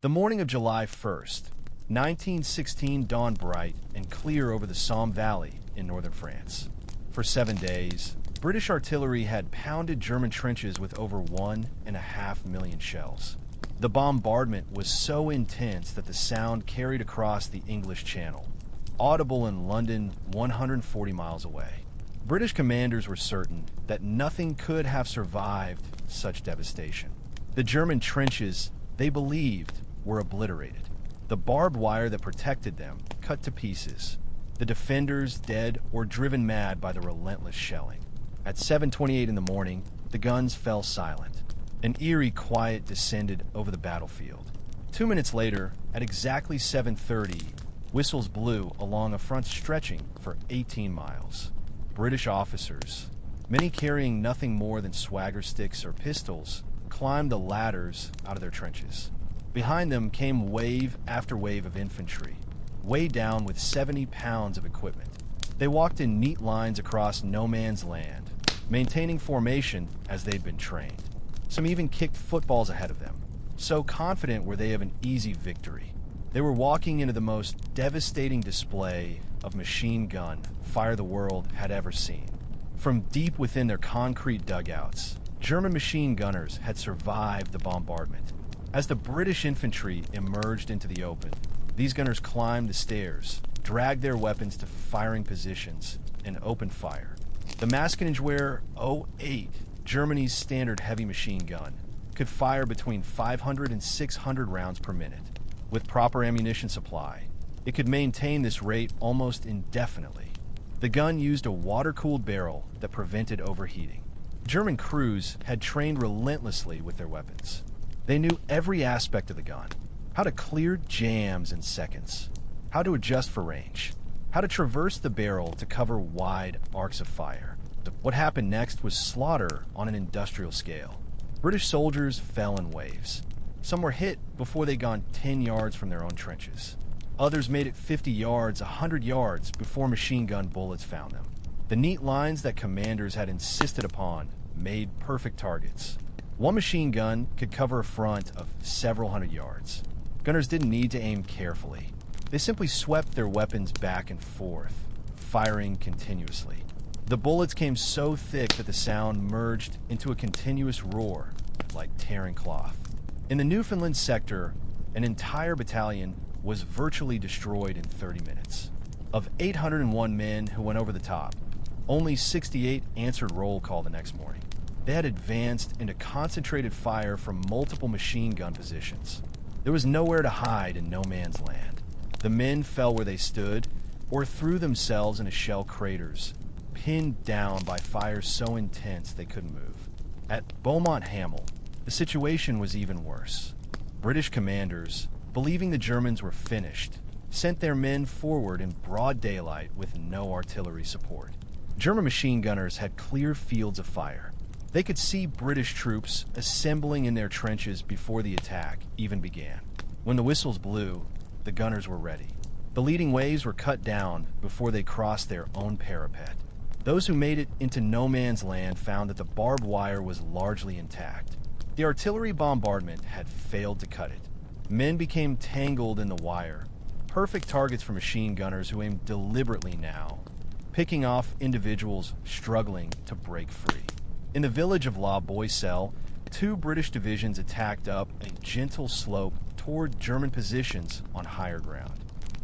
The morning of July 1st, 1916 dawned bright and clear over the Somme Valley in northern France. For 7 days, British artillery had pounded German trenches with over 1.5 million shells. The bombardment was so intense that the sound carried across the English Channel, audible in London 140 miles away. British commanders were certain that nothing could have survived such devastation. The German trenches, they believed, were obliterated. The barbed wire that protected them cut to pieces. The defenders dead or driven mad by the relentless shelling. At 7:28 in the morning, the guns fell silent. An eerie quiet descended over the battlefield. 2 minutes later, at exactly 7:30, whistles blew along a front stretching for 18 miles. British officers, many carrying nothing more than swagger sticks or pistols, climbed the ladders out of their trenches. Behind them came wave after wave of infantry, weighed down with 70 pounds of equipment. They walked in neat lines across no man's land, maintaining formation as they'd been trained. Some even kicked footballs ahead of them. So confident were they of an easy victory. They were walking into the most devastating display of machine gun fire the world had ever seen. From deep within their concrete dugouts, German machine gunners had survived the bombardment. As the British infantry emerged into the open, these gunners climbed the stairs, dragged their weapons to firing positions, and opened fire. The Maskengewehr 08, Germany's standard heavy machine gun, could fire between 500 and 600 rounds per minute. With proper ammunition supply, it could maintain this rate almost indefinitely. The gun used a water-cooled barrel that prevented overheating. German crews had trained relentlessly with their weapons. They knew every aspect of the gun, how to clear jams in seconds, how to adjust for range, how to traverse the barrel to cover wide arcs of fire. What happened next was slaughter on an industrial scale. British soldiers fell in waves. Some were hit before they'd gone 10 yards from their own trenches. Others made it 50 yards, 100 yards before machine gun bullets found them. The neat lines that commanders had insisted upon made perfect targets. One machine gun could cover a front of several hundred yards. Gunners didn't need to aim carefully. They simply swept their weapons back and forth, firing continuously. The bullets came so thick that the sound merged into a continuous roar, like tearing cloth. In the Newfoundland sector, an entire battalion was virtually destroyed in 30 minutes. Of 801 men who went over the top, only 68 answered roll call the next morning. They had advanced into concentrated fire from multiple machine gun positions. There was nowhere to hide in no man's land. The men fell where they stood or threw themselves into shell craters, pinned down by fire so intense they couldn't move. At Beaumont-Hamel, the situation was even worse. British commanders, believing the Germans were finished, sent their men forward in broad daylight with no artillery support. German machine gunners had clear fields of fire. They could see British troops assembling in their trenches before the attack even began. When the whistles blew, the gunners were ready. The leading waves were cut down before they crossed their own parapet. Those who made it into no man's land found that the barbed wire was largely intact. The artillery bombardment had failed to cut it. Men became tangled in the wire, perfect targets for machine gunners who aimed deliberately now, picking off individuals struggling to break free. In the village of La Boisselle, 2 British divisions attacked up a gentle slope toward German positions on higher ground.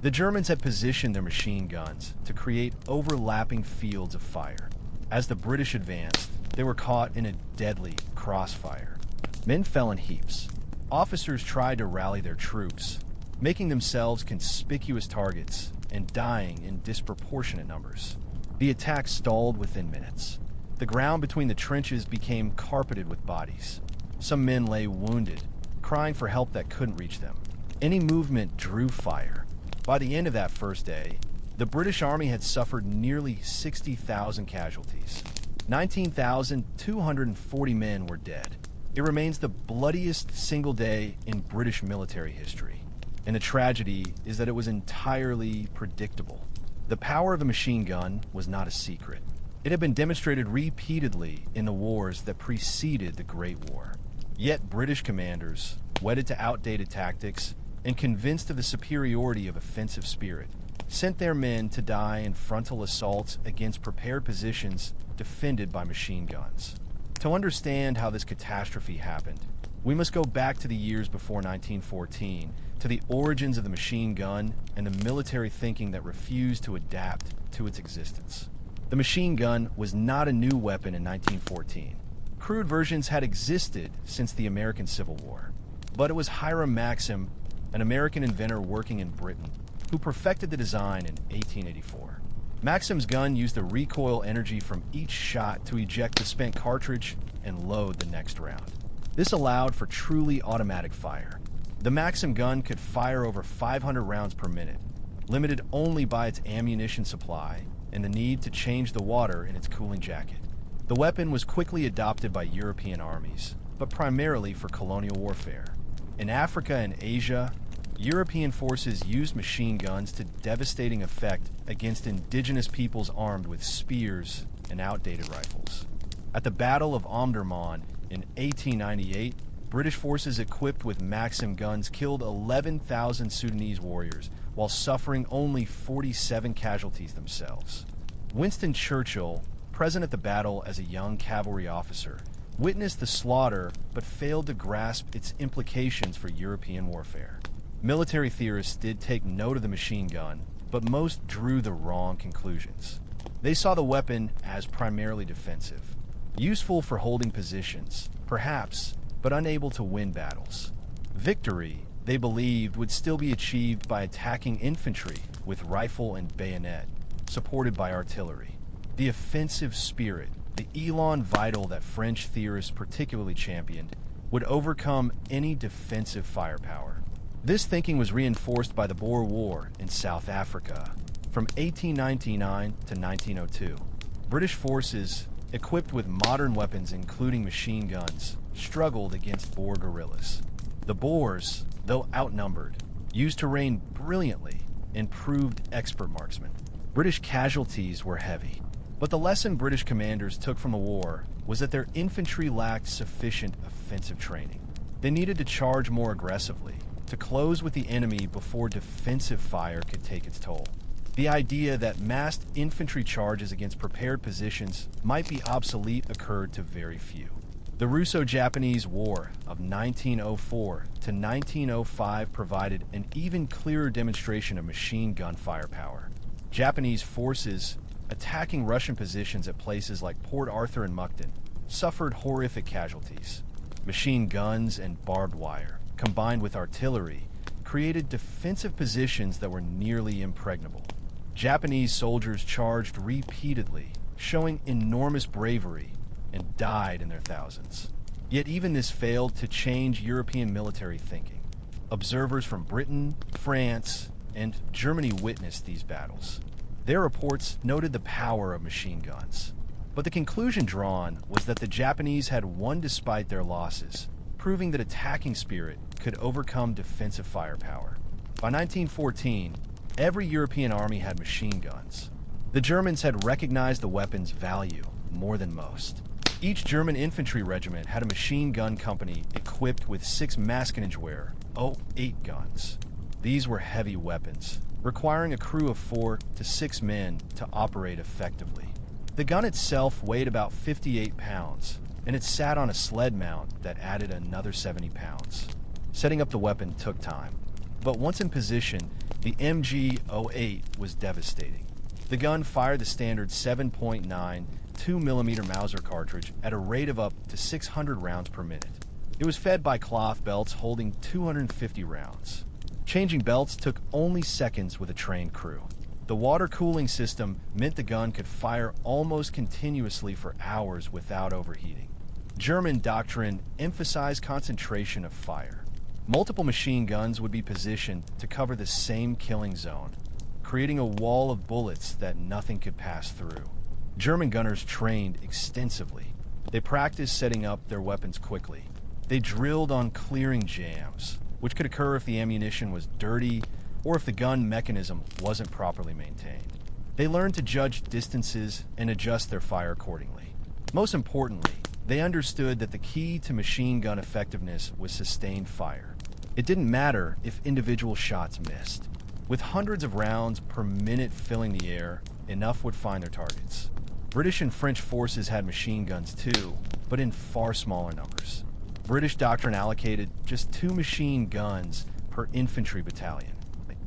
The Germans had positioned their machine guns to create overlapping fields of fire. As the British advanced, they were caught in a deadly crossfire. Men fell in heaps. Officers tried to rally their troops, making themselves conspicuous targets and dying in disproportionate numbers. The attack stalled within minutes. The ground between the trenches became carpeted with bodies. Some men lay wounded, crying for help that couldn't reach them. Any movement drew fire. By the end of that first day, the British Army had suffered nearly 60,000 casualties. 19,240 men were dead. It remains the bloodiest single day in British military history. And the tragedy is that it was entirely predictable. The power of the machine gun was not a secret. It had been demonstrated repeatedly in the wars that preceded the Great War. Yet British commanders, wedded to outdated tactics and convinced of the superiority of offensive spirit, sent their men to die in frontal assaults against prepared positions defended by machine guns. To understand how this catastrophe happened, we must go back to the years before 1914, to the origins of the machine gun and the military thinking that refused to adapt to its existence. The machine gun was not a new weapon in 1914. Crude versions had existed since the American Civil War, but it was Hiram Maxim, an American inventor working in Britain, who perfected the design in 1884. Maxim's gun used the recoil energy from each shot to eject the spent cartridge and load the next round. This allowed for truly automatic fire. The Maxim gun could fire over 500 rounds per minute, limited only by its ammunition supply and the need to change the water in its cooling jacket. The weapon was quickly adopted by European armies, but primarily for colonial warfare. In Africa and Asia, European forces used machine guns to devastating effect against indigenous peoples armed with spears and outdated rifles. At the Battle of Omdurman in 1898, British forces equipped with Maxim guns killed 11,000 Sudanese warriors while suffering only 47 casualties themselves. Winston Churchill, present at the battle as a young cavalry officer, witnessed the slaughter but failed to grasp its implications for European warfare. Military theorists did take note of the machine gun, but most drew the wrong conclusions. They saw the weapon as primarily defensive, useful for holding positions, perhaps, but unable to win battles. Victory, they believed, would still be achieved by attacking infantry with rifle and bayonet, supported by artillery. The offensive spirit, the elan vital that French theorists particularly championed, would overcome any defensive firepower. This thinking was reinforced by the Boer War in South Africa. From 1899 to 1902, British forces, equipped with modern weapons including machine guns, struggled against Boer guerrillas. The Boers, though outnumbered, used terrain brilliantly and proved expert marksmen. British casualties were heavy, but the lesson British commanders took from the war was that their infantry lacked sufficient offensive training. They needed to charge more aggressively, to close with the enemy before defensive fire could take its toll. The idea that massed infantry charges against prepared positions might be obsolete occurred to very few. The Russo-Japanese War of 1904 to 1905 provided an even clearer demonstration of machine gun firepower. Japanese forces attacking Russian positions at places like Port Arthur and Mukden suffered horrific casualties. Machine guns and barbed wire, combined with artillery, created defensive positions that were nearly impregnable. Japanese soldiers charged repeatedly, showing enormous bravery, and died in their thousands. Yet even this failed to change European military thinking. Observers from Britain, France, and Germany witnessed these battles. Their reports noted the power of machine guns. But the conclusion drawn was that the Japanese had won despite their losses, proving that attacking spirit could overcome defensive firepower. By 1914, every European army had machine guns. The Germans had recognized the weapon's value more than most. Each German infantry regiment had a machine gun company equipped with 6 Maskengewehr, 08 guns. These were heavy weapons, requiring a crew of 4 to 6 men to operate effectively. The gun itself weighed about 58 pounds, and it sat on a sled mount that added another 70 pounds. Setting up the weapon took time, but once in position, the MG-08 was devastating. The gun fired the standard 7.9 2mm Mauser cartridge at a rate of up to 600 rounds per minute. It was fed by cloth belts holding 250 rounds. Changing belts took only seconds with a trained crew. The water cooling system meant the gun could fire almost continuously for hours without overheating. German doctrine emphasized concentration of fire. Multiple machine guns would be positioned to cover the same killing zone, creating a wall of bullets that nothing could pass through. German gunners trained extensively. They practiced setting up their weapons quickly. They drilled on clearing jams, which could occur if the ammunition was dirty or if the gun mechanism wasn't properly maintained. They learned to judge distances and adjust their fire accordingly. Most importantly, They understood that the key to machine gun effectiveness was sustained fire. It didn't matter if individual shots missed. With hundreds of rounds per minute filling the air, enough would find their targets. British and French forces had machine guns too, but in far smaller numbers. British doctrine allocated just 2 machine guns per infantry battalion.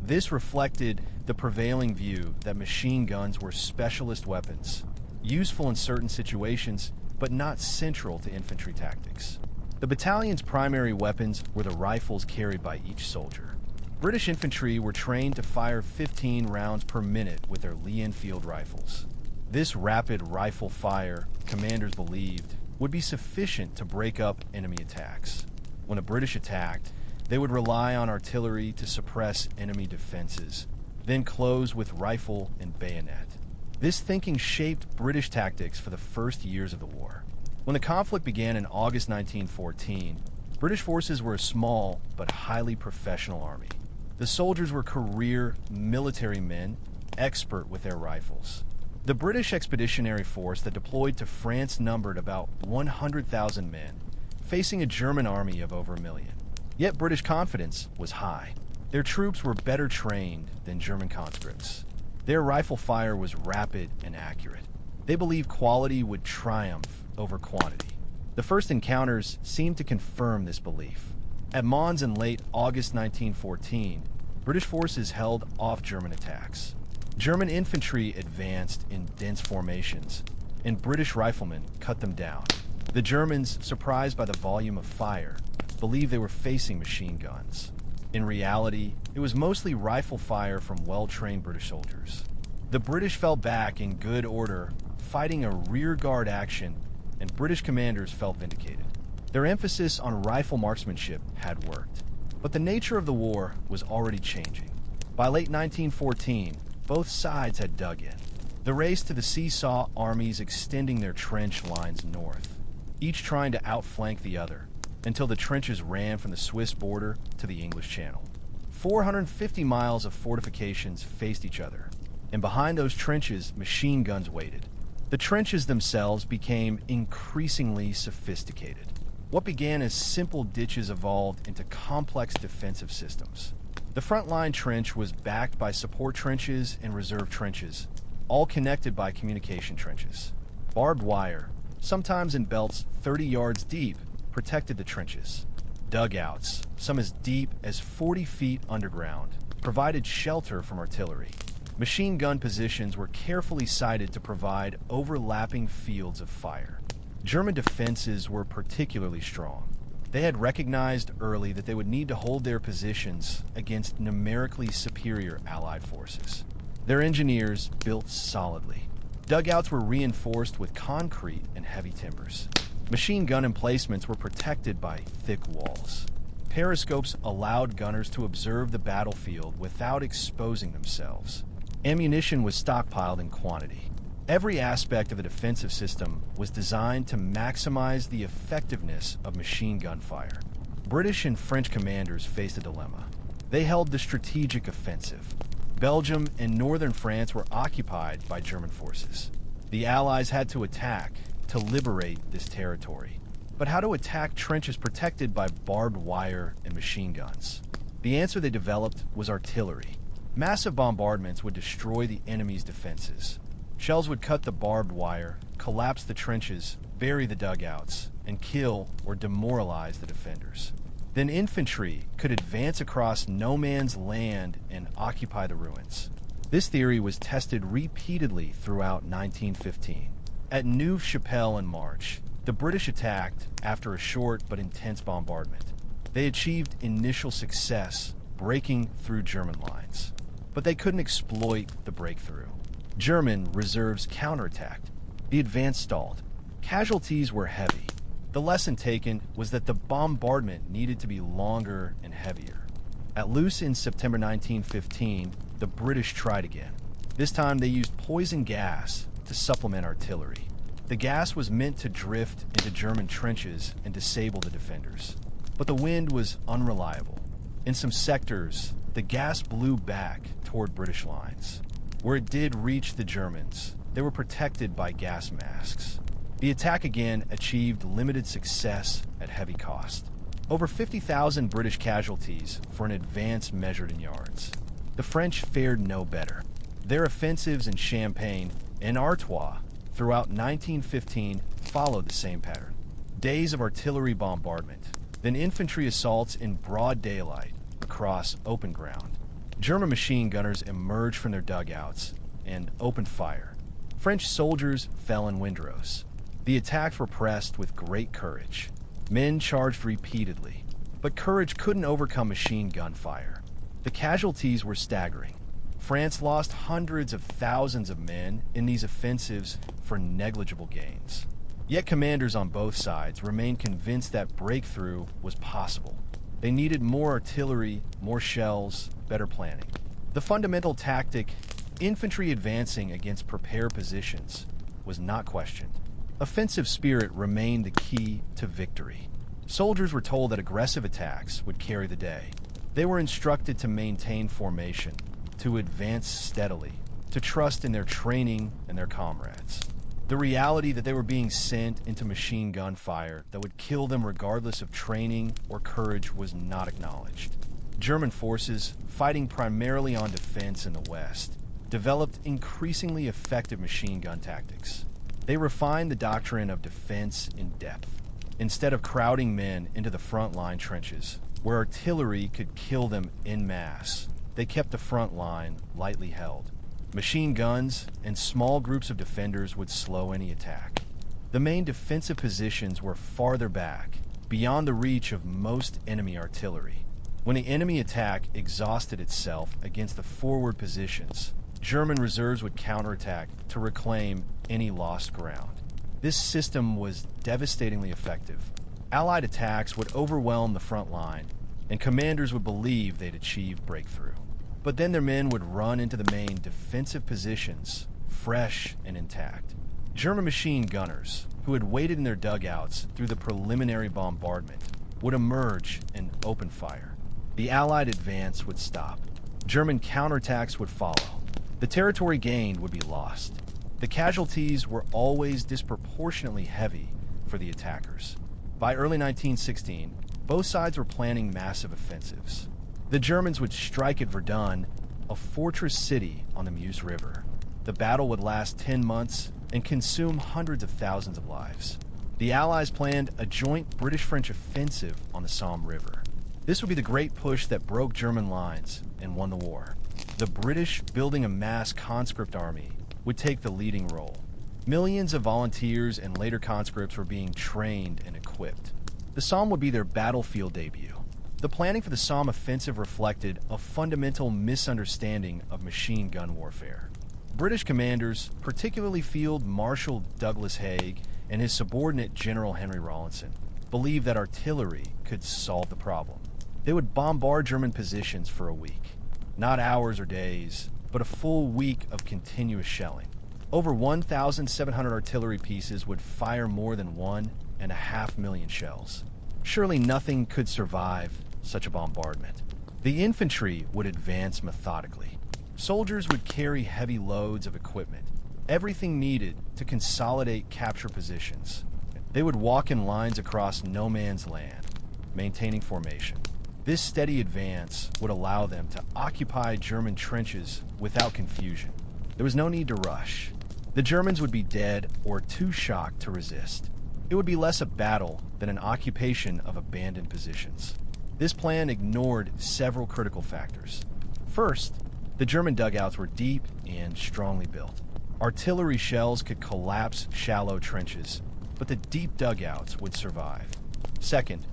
This reflected the prevailing view that machine guns were specialist weapons, useful in certain situations, but not central to infantry tactics. The battalion's primary weapons were the rifles carried by each soldier. British infantry were trained to fire 15 rounds per minute with their Lee Enfield rifles. This rapid rifle fire, commanders believed, would be sufficient to break up enemy attacks. When the British attacked, they would rely on artillery to suppress enemy defenses, then close with rifle and bayonet. This thinking shaped British tactics for the first years of the war. When the conflict began in August 1914, British forces were a small but highly professional army. The soldiers were career military men, expert with their rifles. The British Expeditionary Force that deployed to France numbered about 100,000 men, facing a German army of over 1 million. Yet British confidence was high. Their troops were better trained than German conscripts. Their rifle fire was rapid and accurate. They believed quality would triumph over quantity. The first encounters seemed to confirm this belief. At Mons in late August 1914, British forces held off German attacks. German infantry advanced in dense formations, and British riflemen cut them down. The Germans, surprised by the volume of fire, believed they were facing machine guns. In reality, it was mostly rifle fire from well-trained British soldiers. The British fell back in good order, fighting a rearguard action, and British commanders felt vindicated. Their emphasis on rifle marksmanship had worked, but the nature of the war was already changing. By late 1914, both sides had dug in. The race to the sea saw armies extending their trench lines north, each trying to outflank the other, until the trenches ran from the Swiss border to the English Channel. 450 miles of fortifications faced each other, and behind those trenches, machine guns waited. The trenches themselves became increasingly sophisticated. What began as simple ditches evolved into complex defensive systems. The front-line trench was backed by support trenches and reserve trenches, all connected by communication trenches. Barbed wire, sometimes in belts 30 yards deep, protected the trenches. Dugouts, some as deep as 40 feet underground, provided shelter from artillery. Machine gun positions were carefully sited to provide overlapping fields of fire. German defenses were particularly strong. They had recognized early that they would need to hold their positions against numerically superior Allied forces. Their engineers built solidly. Dugouts were reinforced with concrete and heavy timbers. Machine gun emplacements were protected by thick walls. Periscopes allowed gunners to observe the battlefield without exposing themselves. Ammunition was stockpiled in quantity. Every aspect of the defensive system was designed to maximize the effectiveness of machine gun fire. British and French commanders faced a dilemma. They held the strategic offensive. Belgium and northern France were occupied by German forces. The Allies had to attack to liberate this territory. But how to attack trenches protected by barbed wire and machine guns? The answer they developed was artillery. Massive bombardments would destroy the enemy's defenses. Shells would cut the barbed wire, collapse the trenches, bury the dugouts, and kill or demoralize the defenders. Then infantry could advance across no man's land and occupy the ruins. This theory was tested repeatedly throughout 1915. At Neuve-Chapelle in March, the British attacked after a short but intense bombardment. They achieved initial success, breaking through German lines. But they couldn't exploit the breakthrough. German reserves counterattacked. The advance stalled. Casualties were heavy. The lesson taken was that the bombardment needed to be longer and heavier. At Loos in September 1915, the British tried again. This time they used poison gas to supplement artillery. The gas was meant to drift into German trenches and disable the defenders. But the wind was unreliable. In some sectors, the gas blew back toward British lines. Where it did reach the Germans, they were protected by gas masks. The attack again achieved limited success at heavy cost. Over 50,000 British casualties for an advance measured in yards. The French fared no better. Their offensives in Champagne and Artois throughout 1915 followed the same pattern. Days of artillery bombardment, then infantry assaults in broad daylight across open ground. German machine gunners emerged from their dugouts and opened fire. French soldiers fell in windrows. The attacks were pressed with great courage. Men charged repeatedly, but courage couldn't overcome machine gun fire. The casualties were staggering. France lost hundreds of thousands of men in these offensives for negligible gains. Yet commanders on both sides remained convinced that breakthrough was possible. They needed more artillery, more shells, better planning. The fundamental tactic, infantry advancing against prepared positions, was not questioned. Offensive spirit remained the key to victory. Soldiers were told that aggressive attacks would carry the day. They were instructed to maintain formation, to advance steadily, to trust in their training and their comrades. The reality that they were being sent into machine gun fire that would kill them regardless of training or courage was not acknowledged. German forces, fighting primarily on defense in the West, developed increasingly effective machine gun tactics. They refined the doctrine of defense in depth. Instead of crowding men into the front line trenches, where artillery could kill them en masse, they kept the front line lightly held. Machine guns and small groups of defenders would slow any attack. The main defensive positions were farther back, beyond the reach of most enemy artillery. When the enemy attack exhausted itself against the forward positions, German reserves would counterattack to reclaim any lost ground. This system was devastatingly effective. Allied attacks would overwhelm the front line, and commanders would believe they'd achieved breakthrough. But then their men would run into the main defensive positions, fresh and intact. German machine gunners, who had waited in their dugouts through the preliminary bombardment, would emerge and open fire. The Allied advance would stop. German counterattacks would follow. The territory gained would be lost. The casualties were always disproportionately heavy for the attackers. By early 1916, both sides were planning massive offensives. The Germans would strike at Verdun, a fortress city on the Meuse River. The battle would last 10 months and consume hundreds of thousands of lives. The Allies planned a joint British-French offensive on the Somme River. This would be the great push that broke German lines and won the war. The British, building a mass conscript army, would take the leading role. Millions of volunteers and later conscripts were being trained and equipped. The Somme would be their battlefield debut. The planning for the Somme offensive reflected a fundamental misunderstanding of machine gun warfare. British commanders, particularly Field Marshal Douglas Haig and his subordinate General Henry Rawlinson, believed that artillery could solve the problem. They would bombard German positions for a week. Not hours or days, but a full week of continuous shelling. Over 1,700 artillery pieces would fire more than 1.5 million shells. Surely nothing could survive such a bombardment. The infantry would advance methodically. Soldiers would carry heavy loads of equipment, everything needed to consolidate capture positions. They would walk in lines across no man's land, maintaining formation. This steady advance would allow them to occupy German trenches without confusion. There was no need to rush. The Germans would be dead or too shocked to resist. It would be less a battle than an occupation of abandoned positions. This plan ignored several critical factors. First, the German dugouts were deep and strongly built. Artillery shells could collapse shallow trenches, but the deep dugouts would survive. Second,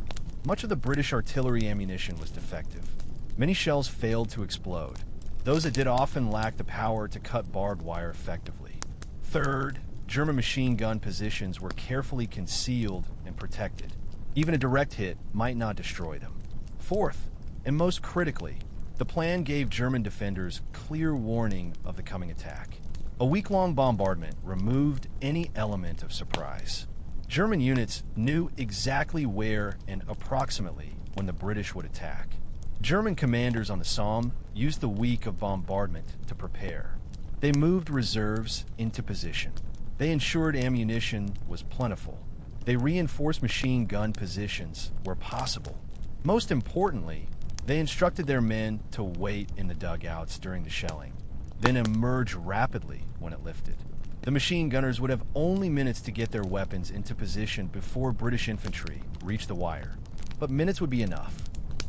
much of the British artillery ammunition was defective. Many shells failed to explode. Those that did often lacked the power to cut barbed wire effectively. Third, German machine gun positions were carefully concealed and protected. Even a direct hit might not destroy them. Fourth, and most critically, the plan gave German defenders clear warning of the coming attack. A week-long bombardment removed any element of surprise. German units knew exactly where and approximately when the British would attack. German commanders on the Somme used the week of bombardment to prepare. They moved reserves into position. They ensured ammunition was plentiful. They reinforced machine gun positions where possible. Most importantly, they instructed their men to wait in the dugouts during the shelling, then emerge rapidly when it lifted. The machine gunners would have only minutes to get their weapons into position before British infantry reached the wire. But minutes would be enough.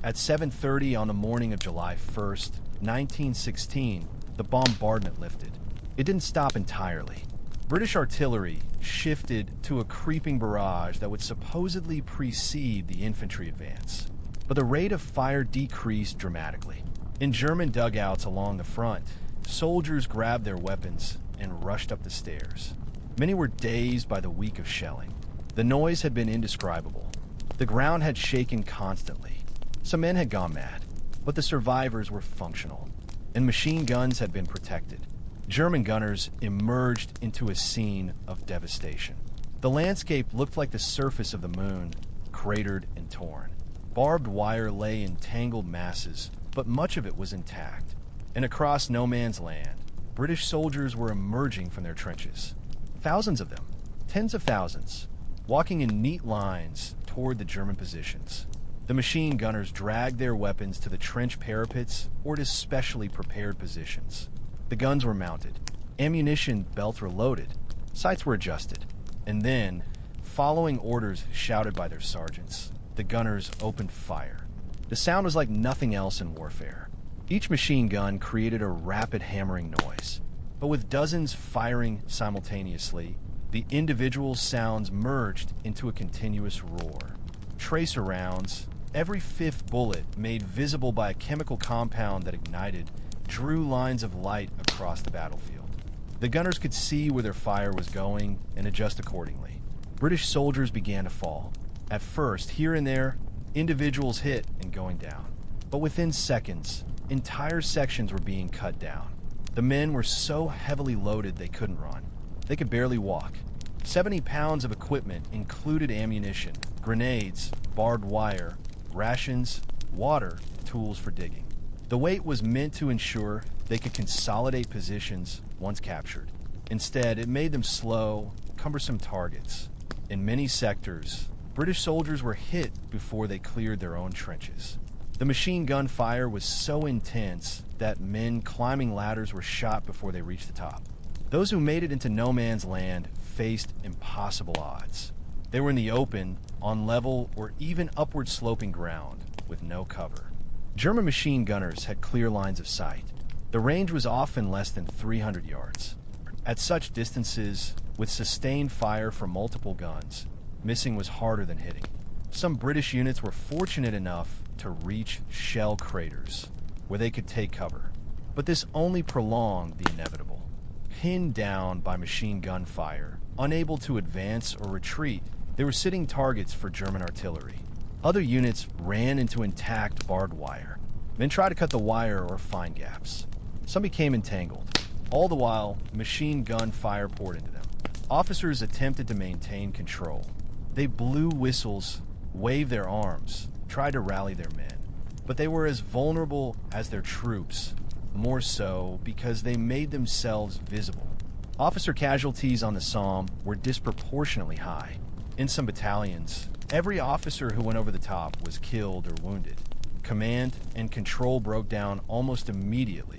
At 7:30 on the morning of July 1st, 1916, the bombardment lifted. It didn't stop entirely. British artillery shifted to a creeping barrage that would supposedly precede the infantry advance. But the rate of fire decreased dramatically. In German dugouts along the front, soldiers grabbed their weapons and rushed up the stairs. Many were dazed by the week of shelling. The noise had been indescribable. The ground had shaken constantly. Some men had gone mad, but the survivors were functional, and machine guns had been protected. German gunners emerged into a scene of devastation. The landscape looked like the surface of the moon, cratered and torn. Barbed wire lay in tangled masses, but much of it was intact. And across no man's land, British soldiers were emerging from their trenches. Thousands of them, tens of thousands, walking in neat lines toward the German positions. The machine gunners dragged their weapons to the trench parapets or to specially prepared positions. The guns were mounted, ammunition belts were loaded, sights were adjusted, and then, following orders shouted by their sergeants, the gunners opened fire. The sound was like nothing else in warfare. Each machine gun created a rapid hammering noise, but with dozens firing simultaneously, the individual sounds merged into a continuous roar. Tracer rounds, every fifth bullet made visible by a chemical compound that ignited, drew lines of light across the battlefield. The gunners could see where their fire was going and adjust accordingly. British soldiers began to fall. At first, here and there, individuals hit and going down. But within seconds, entire sections were being cut down. The men were so heavily loaded they couldn't run. They could barely walk. 70 pounds of equipment included ammunition, grenades, barbed wire, rations, water, tools for digging. The weight was meant to ensure they could consolidate positions once captured. Instead, it made them slow, cumbersome targets. In many sectors, British soldiers were hit before they cleared their own trenches. The machine gun fire was so intense that men climbing ladders were shot before they reached the top. Those who made it into no man's land faced impossible odds. They were in the open, on level or even upward sloping ground, with no cover. German machine gunners had clear lines of sight. The range was often less than 300 yards. At such distances, with sustained fire from multiple guns, missing was harder than hitting. Some British units were fortunate enough to reach shell craters, where they could take cover. But this only prolonged the inevitable. Pinned down by machine gun fire, unable to advance or retreat, they were sitting targets for German artillery. Other units ran into intact barbed wire. Men tried to cut the wire or find gaps. Some became entangled. All the while, machine gun fire poured into them. Officers attempted to maintain control. They blew whistles, waved their arms, tried to rally their men. But they were as vulnerable as their troops, more so because they made themselves visible. Officer casualties on the Somme were disproportionately high. In some battalions, every officer who went over the top was killed or wounded. Command and control broke down almost immediately.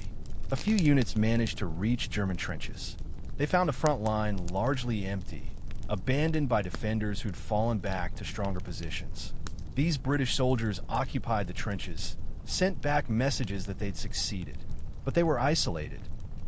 A few units managed to reach German trenches. They found the front line largely empty, abandoned by defenders who'd fallen back to stronger positions. These British soldiers occupied the trenches, sent back messages that they'd succeeded. But they were isolated.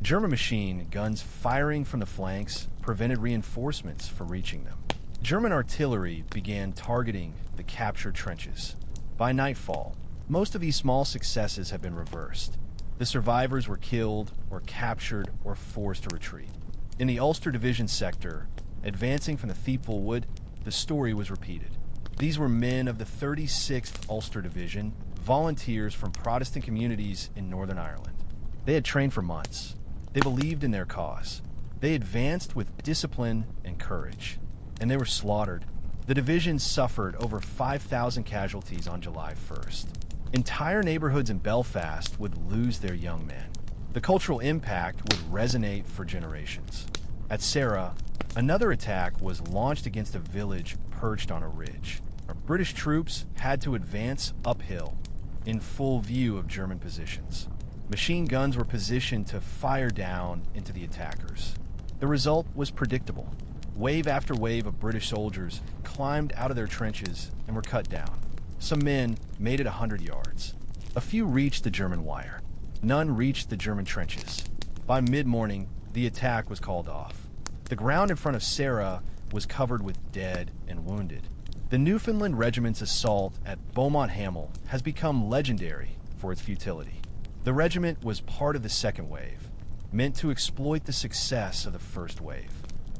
German machine guns firing from the flanks prevented reinforcements from reaching them. German artillery began targeting the captured trenches. By nightfall, most of these small successes had been reversed. The survivors were killed or captured or forced to retreat. In the Ulster Division sector, advancing from the Thiepval Wood, the story was repeated. These were men of the 36th Ulster Division, volunteers from Protestant communities in Northern Ireland. They had trained for months. They believed in their cause. They advanced with discipline and courage. And they were slaughtered. The division suffered over 5,000 casualties on July 1st. Entire neighborhoods in Belfast would lose their young men. The cultural impact would resonate for generations. At Serra, another attack was launched against a village perched on a ridge. British troops had to advance uphill in full view of German positions. Machine guns were positioned to fire down into the attackers. The result was predictable. Wave after wave of British soldiers climbed out of their trenches and were cut down. Some men made it 100 yards. A few reached the German wire. None reached the German trenches. By mid-morning, the attack was called off. The ground in front of Serra was covered with dead and wounded. The Newfoundland Regiment's assault at Beaumont Hamel has become legendary for its futility. The regiment was part of the second wave, meant to exploit the success of the first wave.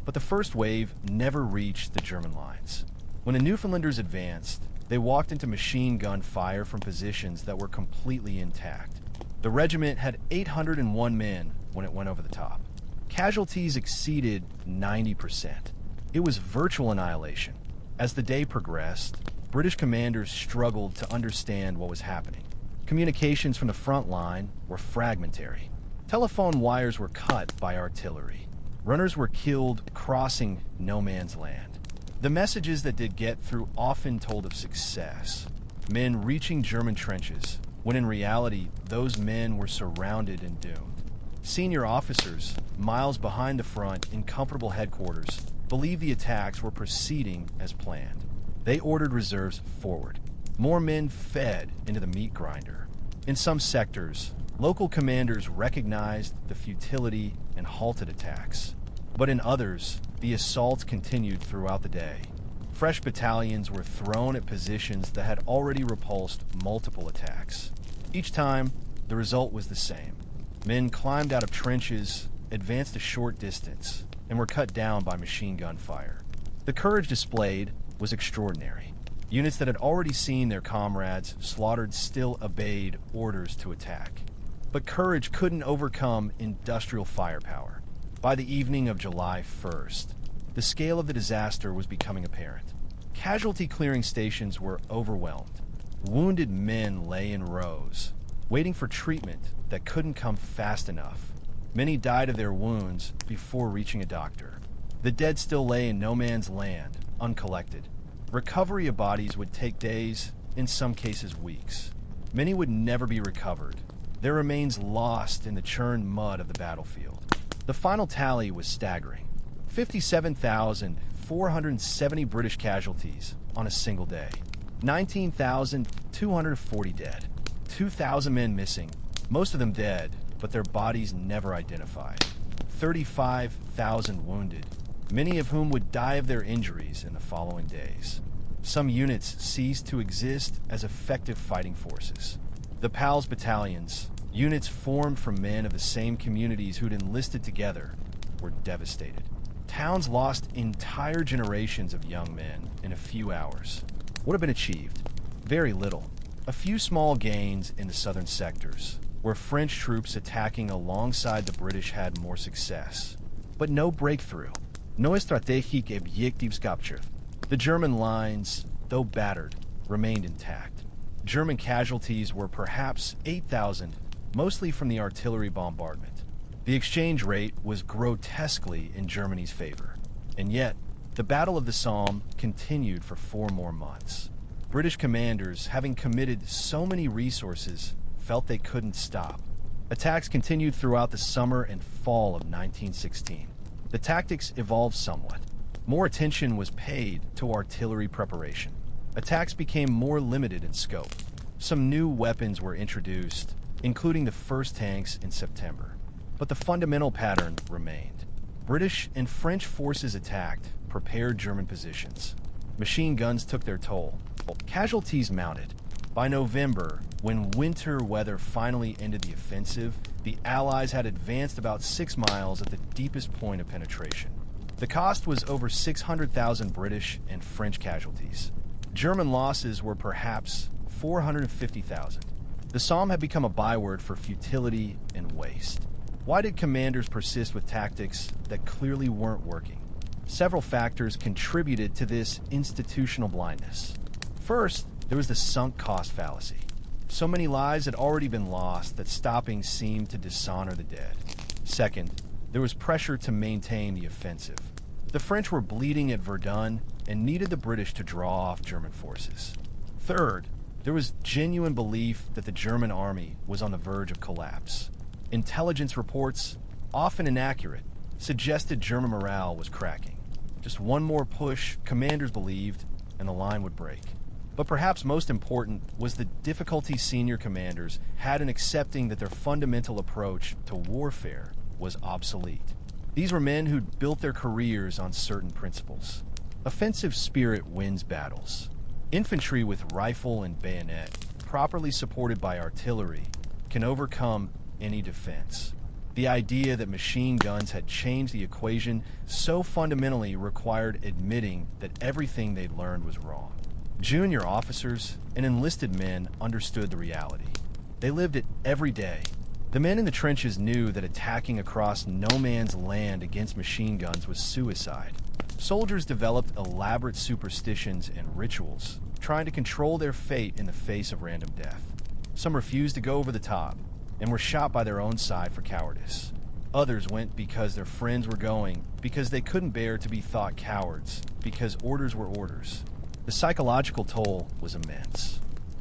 But the first wave never reached the German lines. When the Newfoundlanders advanced, they walked into machine gun fire from positions that were completely intact. The regiment had 801 men when it went over the top. Casualties exceeded 90%. It was virtual annihilation. As the day progressed, British commanders struggled to understand what was happening. Communications from the front line were fragmentary. Telephone wires were cut by artillery. Runners were killed crossing no man's land. The messages that did get through often told of success, men reaching German trenches, when in reality, those men were surrounded and doomed. Senior officers, miles behind the front in comfortable headquarters, believed the attacks were proceeding as planned. They ordered reserves forward. More men fed into the meat grinder. In some sectors, local commanders recognized the futility and halted attacks. But in others, the assaults continued throughout the day. Fresh battalions were thrown at positions that had already repulsed multiple attacks. Each time, the result was the same. Men climbed out of trenches, advanced a short distance, and were cut down by machine gun fire. The courage displayed was extraordinary. Units that had already seen their comrades slaughtered still obeyed orders to attack. But courage couldn't overcome industrial firepower. By the evening of July 1st, the scale of the disaster was becoming apparent. Casualty clearing stations were overwhelmed. Wounded men lay in rows, waiting for treatment that couldn't come fast enough. Many died of their wounds before reaching a doctor. The dead still lay in no man's land, uncollected. Recovery of bodies would take days, in some cases weeks. Many would never be recovered, their remains lost in the churned mud of the battlefield. The final tally was staggering. 57,470 British casualties on a single day. 19,240 dead. 2,000 men missing, most of them dead, but their bodies never identified. 35,000 wounded, many of whom would die of their injuries in the following days. Some units ceased to exist as effective fighting forces. The PALS battalions, units formed from men of the same communities who'd enlisted together, were devastated. Towns lost entire generations of young men in a few hours. What had been achieved? Very little. A few small gains in the southern sectors, where French troops attacking alongside the British had more success. But no breakthrough. No strategic objectives captured. The German lines, though battered, remained intact. German casualties were perhaps 8,000, mostly from the artillery bombardment. The exchange rate was grotesquely in Germany's favor. And yet, the Battle of the Somme continued for 4 more months. British commanders, having committed so many resources, felt they couldn't stop. Attacks continued throughout the summer and fall of 1916. The tactics evolved somewhat. More attention was paid to artillery preparation. Attacks became more limited in scope. Some new weapons were introduced, including the first tanks in September. But the fundamental pattern remained. British and French forces attacked, prepared German positions. Machine guns took their toll. Casualties mounted. By November, when winter weather finally ended the offensive, the Allies had advanced about 6 miles at the deepest point of penetration. The cost was over 600,000 British and French casualties. German losses were perhaps 450,000. The Somme had become a byword for futility and waste. Why did commanders persist with tactics that clearly weren't working? Several factors contributed to this institutional blindness. First, there was the sunk cost fallacy. So many lives had already been lost that stopping seemed to dishonor the dead. Second, there was pressure to maintain the offensive. The French were bleeding at Verdun and needed the British to draw off German forces. Third, there was genuine belief that the German army was on the verge of collapse. Intelligence reports, often inaccurate, suggested German morale was cracking. Just one more push, commanders believed, and the line would break. But perhaps most important was the difficulty senior commanders had in accepting that their fundamental approach to warfare was obsolete. These were men who'd built their careers on certain principles. Offensive spirit wins battles. Infantry with rifle and bayonet, properly supported by artillery, can overcome any defense. The idea that machine guns had changed the equation so fundamentally required admitting that everything they'd learned was wrong. Junior officers and enlisted men understood the reality. They lived it every day. The men in the trenches knew that attacking across no man's land against machine guns was suicide. Soldiers developed elaborate superstitions and rituals, trying to control their fate in the face of random death. Some refused to go over the top and were shot by their own side for cowardice. Others went because their friends were going, because they couldn't bear to be thought cowards, because orders were orders. The psychological toll was immense.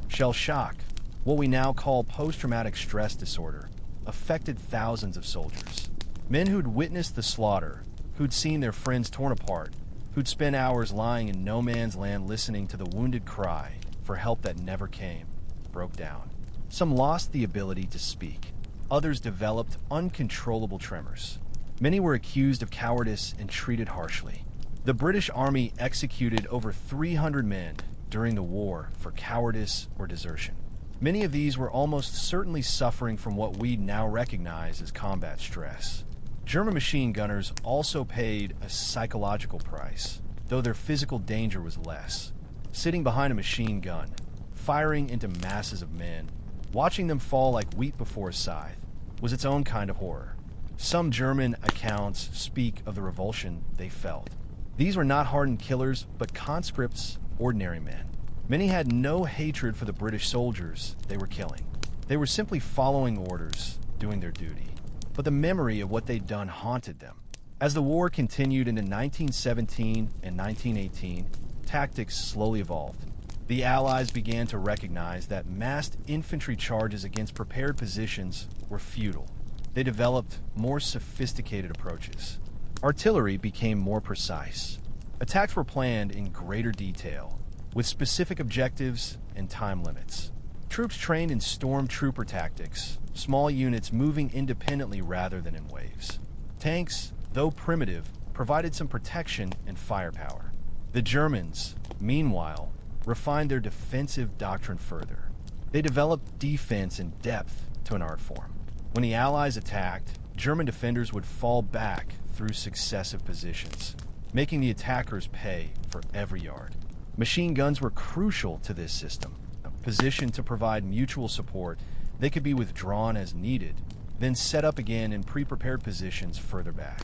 Shell shock, what we now call post-traumatic stress disorder, affected thousands of soldiers. Men who'd witnessed the slaughter, who'd seen their friends torn apart, who'd spent hours lying in no man's land listening to the wounded cry for help that never came, broke down. Some lost the ability to speak. Others developed uncontrollable tremors. Many were accused of cowardice and treated harshly. The British Army executed over 300 men during the war for cowardice or desertion. Many of these were almost certainly suffering from what we now recognize as combat stress. German machine gunners also paid a psychological price, though their physical danger was less. Sitting behind a machine gun, firing into masses of men, watching them fall like wheat before a scythe, was its own kind of horror. Some German accounts speak of the revulsion they felt. These were not hardened killers, but conscripts, ordinary men. Many had no hatred for the British soldiers they were killing. They were simply following orders, doing their duty. But the memory of what they'd done haunted them. As the war continued into 1917 and 1918, tactics slowly evolved. The Allies began to recognize that massed infantry charges against prepared positions were futile. They developed more sophisticated approaches. Artillery became more precise. Attacks were planned in greater detail, with specific objectives and time limits. Troops trained in stormtrooper tactics, small units moving independently rather than in waves. Tanks, though primitive, provided some protection and firepower. The Germans, meanwhile, refined their defensive doctrine further. They developed defense in depth to an art form. When the Allies attacked, German defenders would fall back through successive positions, making the attackers pay for every yard. Machine guns were crucial to this system. Positioned to provide mutual support, they could be withdrawn as needed, then set up again in pre-prepared positions further back.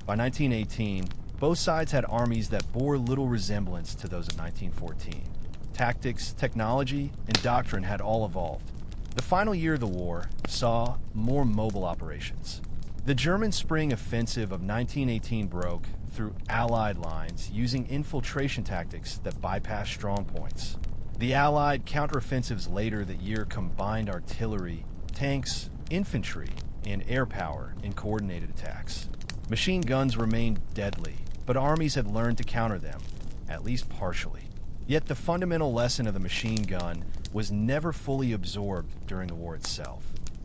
By 1918, both sides had armies that bore little resemblance to those of 1914. Tactics, technology, and doctrine had all evolved. The final year of the war saw more mobile operations. The German spring offensive of 1918 broke through Allied lines using infiltration tactics that bypassed strong points. The Allied counteroffensives later that year combined artillery, tanks, infantry, and air power in coordinated attacks. Machine guns remained deadly, but armies had learned to counter them, at least partially. Yet the fundamental lesson of the machine gun was never fully absorbed during the war itself.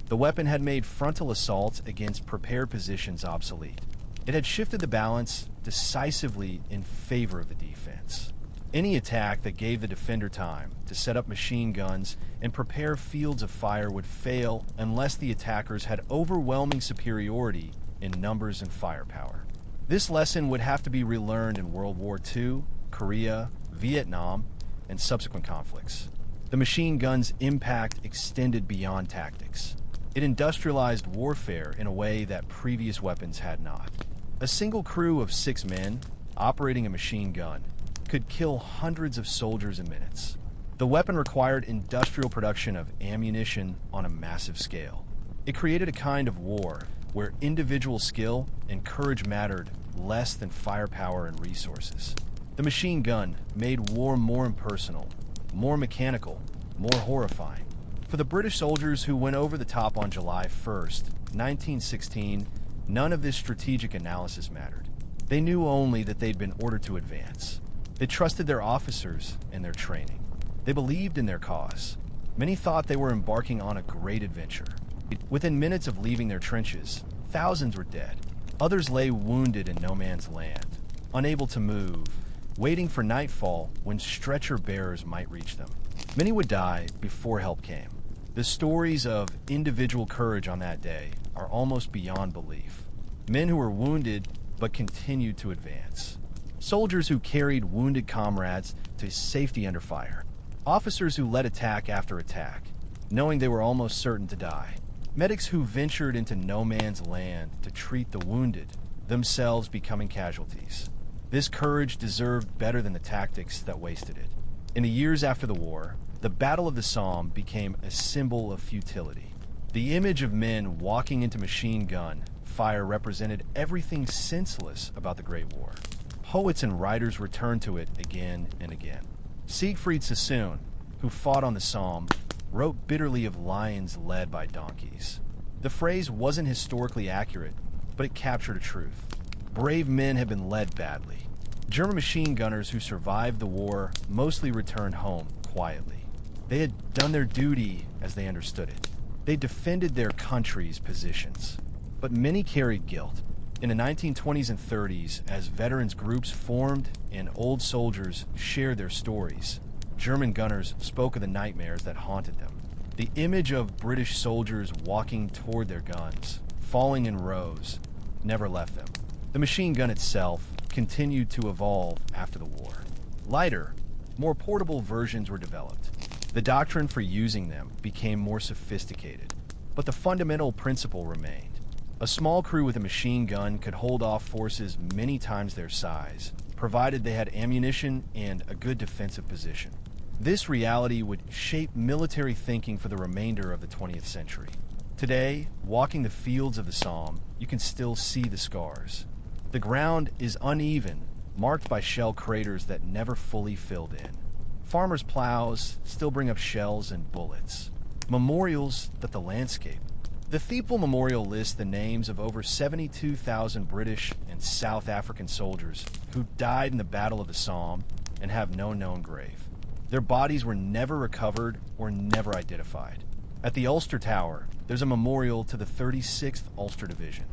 The weapon had made frontal assaults against prepared positions obsolete. It had shifted the balance decisively in favor of the defense. Any attack that gave the defender time to set up machine guns and prepare fields of fire would fail unless the attackers had overwhelming superiority in numbers and firepower. This lesson would have to be relearned in World War II, Korea, Vietnam, and subsequent conflicts. The machine gun's impact extended beyond tactics. It industrialized warfare in a way that previous weapons had not. A single crew of 6 men, operating a machine gun, could kill hundreds of soldiers in minutes. The weapon required industrial production of ammunition on a massive scale. It created a kind of war where individual skill and courage mattered less than firepower and resources. The machine gun made war more impersonal, more mechanical, more horrifying. For the British soldiers who went over the top on July 1st, 1916, none of this strategic analysis mattered. They knew only that they'd been ordered to advance. They trusted their officers and their training. They believed in their cause. Many thought they were embarking on a great adventure. Within minutes of leaving their trenches, thousands were dead. Others lay wounded in no man's land, unable to move, waiting for nightfall when stretcher bearers might reach them. Many would die before help came. The stories of individual courage on that day are almost beyond belief. Men who were wounded but continued to advance. Soldiers who carried wounded comrades to safety under fire. Officers who led attack after attack, knowing they were almost certain to die. Medics who ventured into no man's land to treat the wounded, themselves becoming casualties. This courage deserved better than the tactics that wasted it. In the years after the war, the Battle of the Somme became a symbol of futility. The image of men walking into machine gun fire represented everything senseless about the Great War. Poets and writers returned to it again and again. Siegfried Sassoon, who fought on the Somme, wrote bitterly of lions led by donkeys. The phrase wasn't historically accurate, but it captured a truth. Brave men have been led badly. German machine gunners who survived the war mostly returned home quietly. They had done their duty as they understood it. They defended their country's positions. But many carried guilt. In the 1920s and 30s, as veterans groups formed and old soldiers shared their stories, German gunners spoke of the nightmares that haunted them. The image of British soldiers walking toward their guns, falling in rows, never left them. The machine gun itself continued to evolve after the war. Lighter, more portable versions were developed. The doctrine for using them became more sophisticated, but the fundamental principle remained. A small crew with a machine gun could hold off forces many times their size, provided they had ammunition and a good defensive position. This reality would shape military thinking for the remainder of the 20th century. Today, walking the fields of the Somme, you can still see the scars. The ground is uneven, marked by shell craters that never fully filled in. Farmers' plows still bring up shells and bullets, memorials that the landscape. The Thiepval Memorial lists the names of over 72,000 British and South African soldiers who died in the Battle of the Somme and have no known grave. Their bodies were never recovered or never identified. At the Ulster Tower, there's a memorial to the 36th Ulster Division.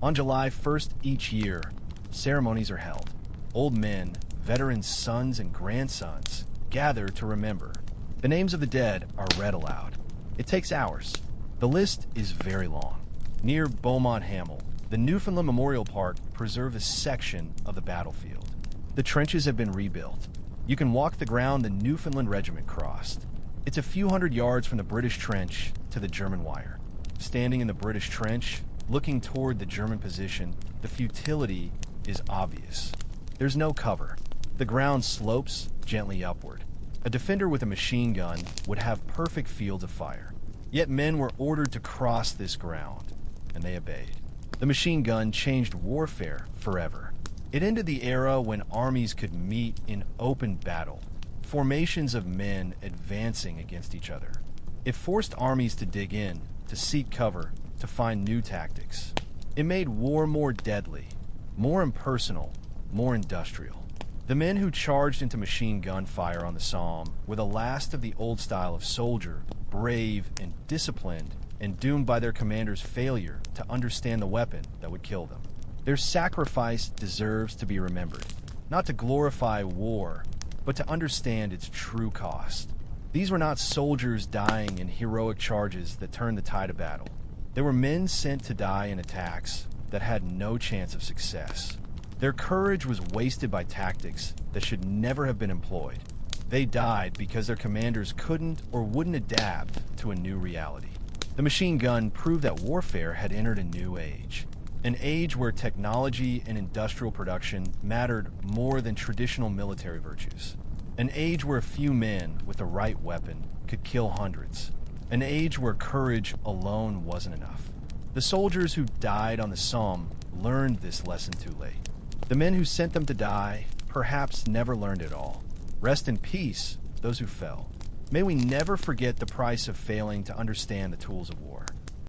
On July 1st each year, ceremonies are held. Old men, veterans' sons and grandsons gather to remember. The names of the dead are read aloud. It takes hours. The list is very long. Near Beaumont Hamel, the Newfoundland Memorial Park preserves a section of the battlefield. The trenches have been rebuilt. You can walk the ground the Newfoundland Regiment crossed. It's a few hundred yards from the British trench to the German wire. Standing in the British trench, looking toward the German position, the futility is obvious. There's no cover. The ground slopes gently upward. A defender with a machine gun would have perfect fields of fire. Yet men were ordered to cross this ground, and they obeyed. The machine gun changed warfare forever. It ended the era when armies could meet in open battle, formations of men advancing against each other. It forced armies to dig in, to seek cover, to find new tactics. It made war more deadly, more impersonal, more industrial. The men who charged into machine gun fire on the Somme were the last of the old style of soldier, brave and disciplined, and doomed by their commander's failure to understand the weapon that would kill them. Their sacrifice deserves to be remembered, not to glorify war, but to understand its true cost. These were not soldiers dying in heroic charges that turned the tide of battle. They were men sent to die in attacks that had no chance of success. Their courage was wasted by tactics that should never have been employed. They died because their commanders couldn't or wouldn't adapt to a new reality. The machine gun proved that warfare had entered a new age. An age where technology and industrial production mattered more than traditional military virtues. An age where a few men with the right weapon could kill hundreds. An age where courage alone wasn't enough. The soldiers who died on the Somme learned this lesson too late. The men who sent them to die perhaps never learned it all. Rest in peace, those who fell. May we never forget the price of failing to understand the tools of war.